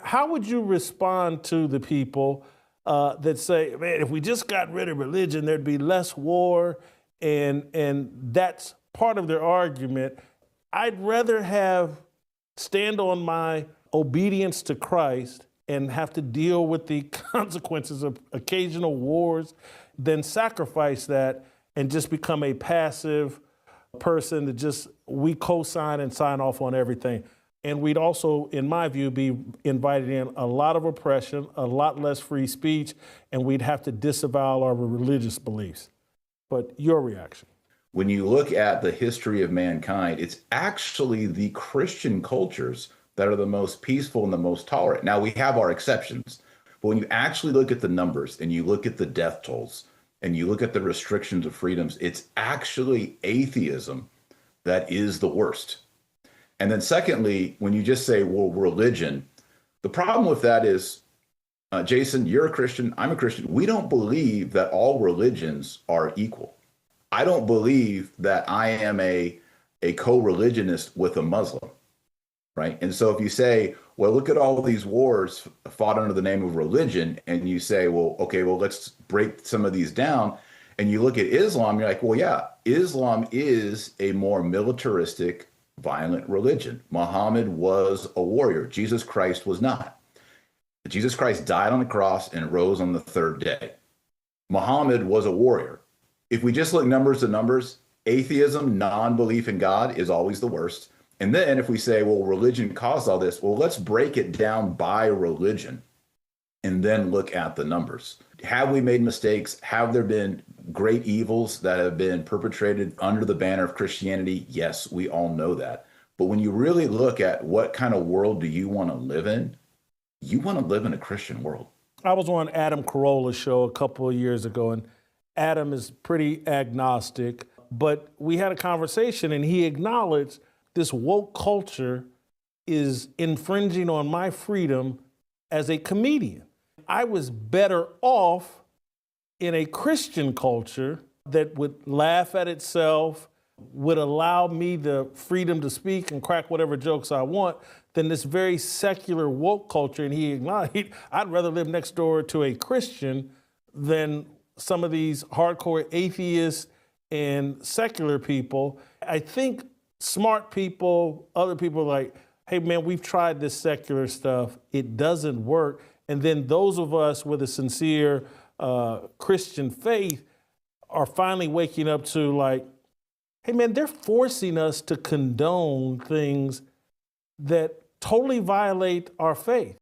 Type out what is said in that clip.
How would you respond to the people that say, man, if we just got rid of religion, there'd be less war, and that's part of their argument. I'd rather stand on my obedience to Christ and have to deal with the consequences of occasional wars than sacrifice that and just become a passive person that we co-sign and sign off on everything. And we'd also, in my view, be invited in a lot of oppression, a lot less free speech, and we'd have to disavow our religious beliefs. But your reaction? When you look at the history of mankind, it's actually the Christian cultures that are the most peaceful and the most tolerant. Now, we have our exceptions, but when you actually look at the numbers and you look at the death tolls and you look at the restrictions of freedoms, it's actually atheism that is the worst. And then secondly, when you just say, well, religion, the problem with that is, Jason, you're a Christian, I'm a Christian. We don't believe that all religions are equal. I don't believe that I am a co-religionist with a Muslim, right? And so if you say, well, look at all of these wars fought under the name of religion, and you say, well, okay, well, let's break some of these down. And you look at Islam, you're like, well, yeah, Islam is a more militaristic, violent religion. Muhammad was a warrior. Jesus Christ was not. Jesus Christ died on the cross and rose on the third day. Muhammad was a warrior. If we just look numbers to numbers, atheism, non-belief in God is always the worst. And then if we say, well, religion caused all this, well, let's break it down by religion and then look at the numbers. Have we made mistakes? Have there been great evils that have been perpetrated under the banner of Christianity? Yes, we all know that. But when you really look at what kind of world do you want to live in, you want to live in a Christian world. I was on Adam Carolla's show a couple of years ago, and Adam is pretty agnostic, but we had a conversation and he acknowledged this woke culture is infringing on my freedom as a comedian. I was better off in a Christian culture that would laugh at itself, would allow me the freedom to speak and crack whatever jokes I want, than this very secular woke culture. And he acknowledged, I'd rather live next door to a Christian than some of these hardcore atheists and secular people. I think smart people, other people are like, hey man, we've tried this secular stuff. It doesn't work. And then those of us with a sincere Christian faith are finally waking up to like, hey man, they're forcing us to condone things that totally violate our faith.